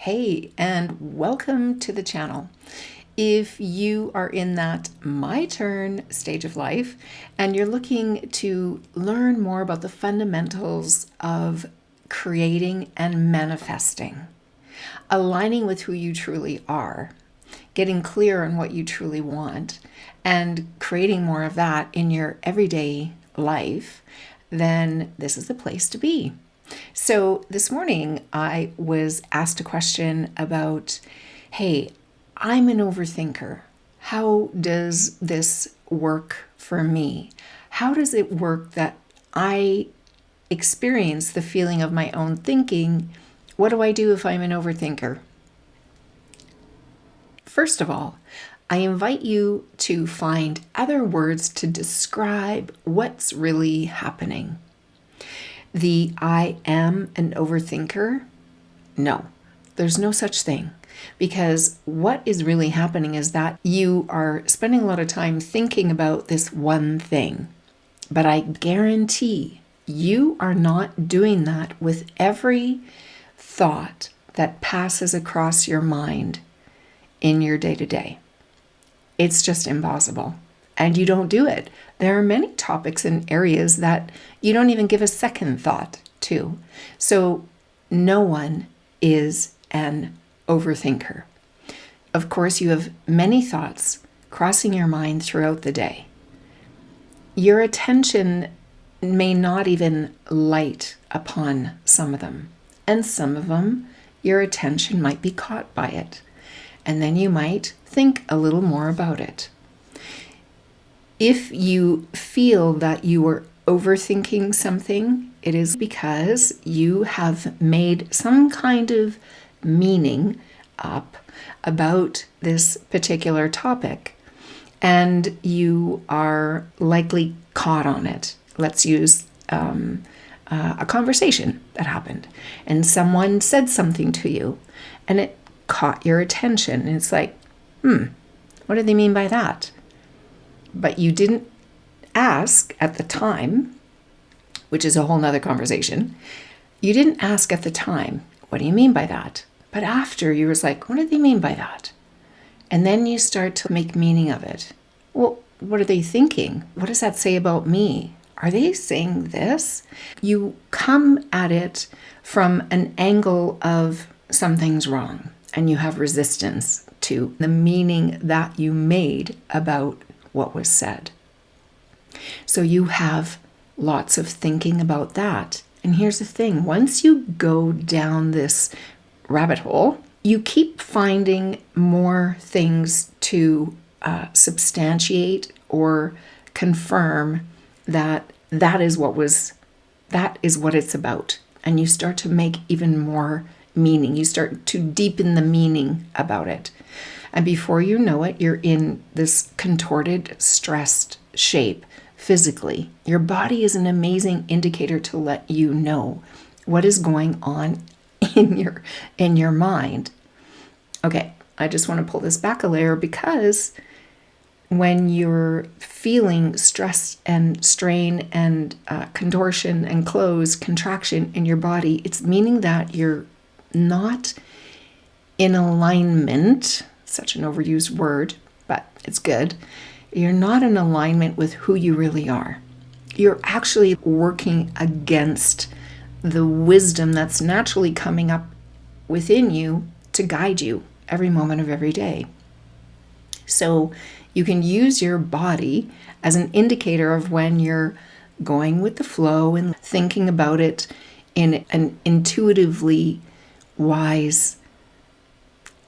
Hey, and welcome to the channel. If you are in that my turn stage of life and you're looking to learn more about the fundamentals of creating and manifesting, aligning with who you truly are, getting clear on what you truly want, and creating more of that in your everyday life, then this is the place to be. So this morning I was asked a question about, hey, I'm an overthinker. How does this work for me? How does it work that I experience the feeling of my own thinking? What do I do if I'm an overthinker? First of all, I invite you to find other words to describe what's really happening. The I am an overthinker? No, there's no such thing. Because what is really happening is that you are spending a lot of time thinking about this one thing. But I guarantee you are not doing that with every thought that passes across your mind in your day-to-day. It's just impossible. And you don't do it. There are many topics and areas that you don't even give a second thought to. So no one is an overthinker. Of course, you have many thoughts crossing your mind throughout the day. Your attention may not even light upon some of them. And some of them, your attention might be caught by it. And then you might think a little more about it. If you feel that you are overthinking something, it is because you have made some kind of meaning up about this particular topic, and you are likely caught on it. Let's use a conversation that happened, and someone said something to you, and it caught your attention, and it's like, what do they mean by that? But you didn't ask at the time, which is a whole nother conversation. You didn't ask at the time, what do you mean by that? But after, you was like, what do they mean by that? And then you start to make meaning of it. Well, what are they thinking? What does that say about me? Are they saying this? You come at it from an angle of something's wrong, and you have resistance to the meaning that you made about what was said. So you have lots of thinking about that. And here's the thing, once you go down this rabbit hole, you keep finding more things to substantiate or confirm that that is what it's about. And you start to make even more meaning. You start to deepen the meaning about it. And before you know it, you're in this contorted, stressed shape physically. Your body is an amazing indicator to let you know what is going on in your mind. Okay, I just want to pull this back a layer, because when you're feeling stress and strain and contortion and contraction in your body, it's meaning that you're not in alignment. Such an overused word, but it's good. You're not in alignment with who you really are. You're actually working against the wisdom that's naturally coming up within you to guide you every moment of every day. So you can use your body as an indicator of when you're going with the flow and thinking about it in an intuitively wise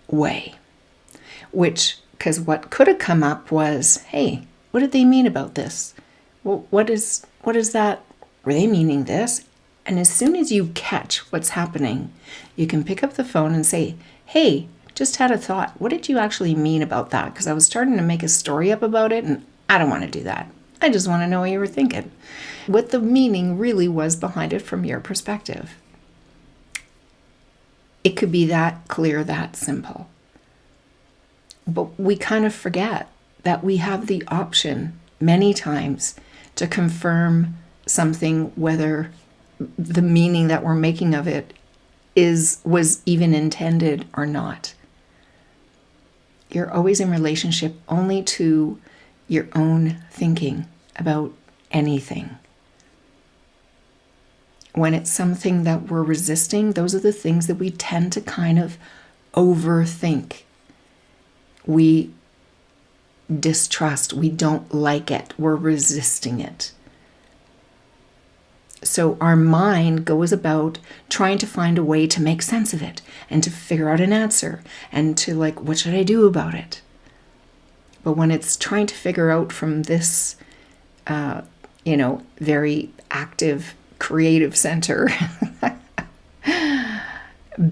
way. Because what could have come up was, hey, what did they mean about this? Well, what is that? Were they meaning this? And as soon as you catch what's happening, you can pick up the phone and say, hey, just had a thought. What did you actually mean about that? Because I was starting to make a story up about it, and I don't want to do that. I just want to know what you were thinking. What the meaning really was behind it from your perspective. It could be that clear, that simple. But we kind of forget that we have the option many times to confirm something, whether the meaning that we're making of it was even intended or not. You're always in relationship only to your own thinking about anything. When it's something that we're resisting, those are the things that we tend to kind of overthink. We distrust, we don't like it, we're resisting it. So our mind goes about trying to find a way to make sense of it and to figure out an answer and to like, what should I do about it? But when it's trying to figure out from this, very active, creative center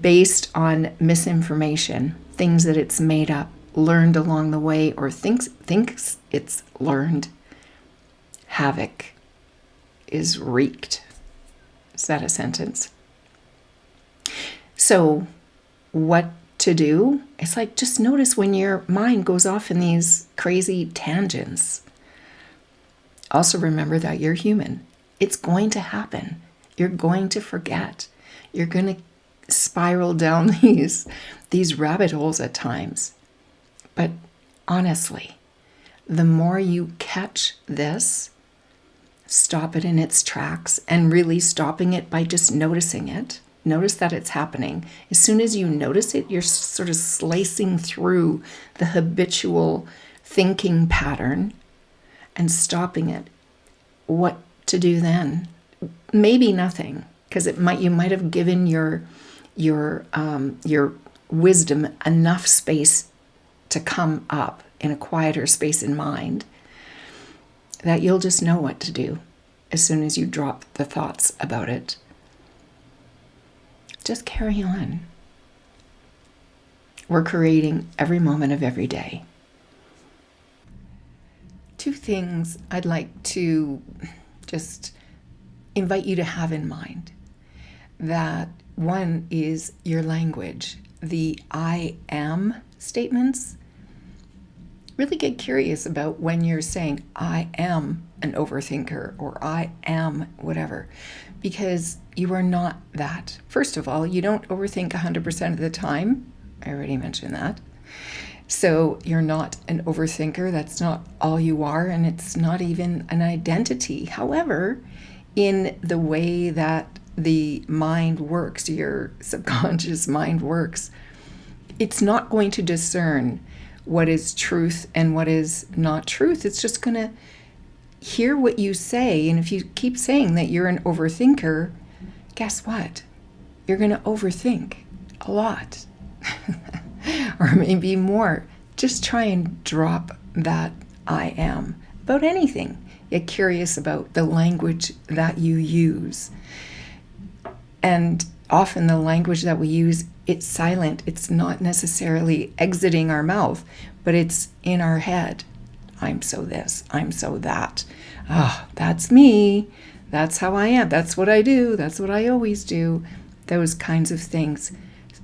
based on misinformation, things that it's made up, learned along the way, or thinks it's learned, havoc is wreaked. Is that a sentence? So what to do? It's like, just notice when your mind goes off in these crazy tangents. Also remember that you're human. It's going to happen. You're going to forget. You're going to spiral down these rabbit holes at times. But honestly, the more you catch this, stop it in its tracks, and really stopping it by just noticing it. Notice that it's happening. As soon as you notice it, you're sort of slicing through the habitual thinking pattern and stopping it. What to do then? Maybe nothing, because you might have given your wisdom enough space to come up in a quieter space in mind, that you'll just know what to do as soon as you drop the thoughts about it. Just carry on. We're creating every moment of every day. 2 things I'd like to just invite you to have in mind. That one is your language. The I am statements. Really get curious about when you're saying, I am an overthinker, or I am whatever, because you are not that. First of all, you don't overthink 100% of the time. I already mentioned that. So you're not an overthinker. That's not all you are, and it's not even an identity. However, in the way that the mind works, your subconscious mind works, it's not going to discern what is truth and what is not truth. It's just going to hear what you say. And if you keep saying that you're an overthinker, guess what? You're going to overthink a lot. Or maybe more. Just try and drop that I am about anything. Get curious about the language that you use. And often the language that we use, it's silent. It's not necessarily exiting our mouth, but it's in our head. I'm so this, I'm so that. That's me. That's how I am. That's what I do. That's what I always do. Those kinds of things.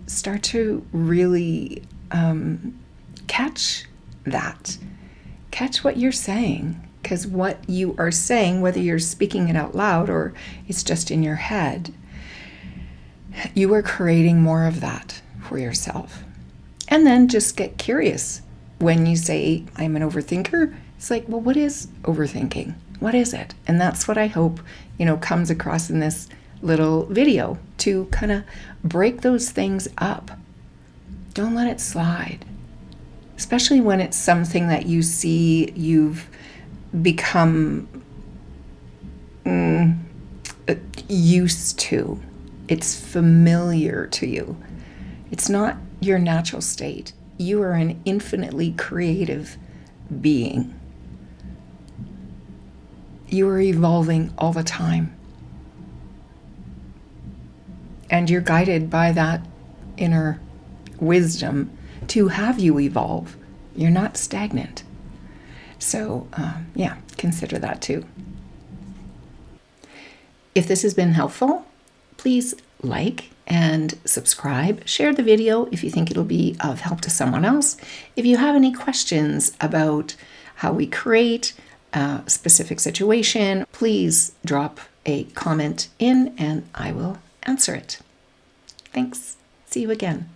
Start to really catch that. Catch what you're saying. Because what you are saying, whether you're speaking it out loud or it's just in your head, you are creating more of that for yourself. And then just get curious. When you say, I'm an overthinker, it's like, well, what is overthinking? What is it? And that's what I hope, comes across in this little video, to kind of break those things up. Don't let it slide. Especially when it's something that you see you've become used to. It's familiar to you. It's not your natural state. You are an infinitely creative being. You are evolving all the time. And you're guided by that inner wisdom to have you evolve. You're not stagnant. So, consider that too. If this has been helpful, please like and subscribe. Share the video if you think it'll be of help to someone else. If you have any questions about how we create a specific situation, please drop a comment in and I will answer it. Thank Thanks. See you again.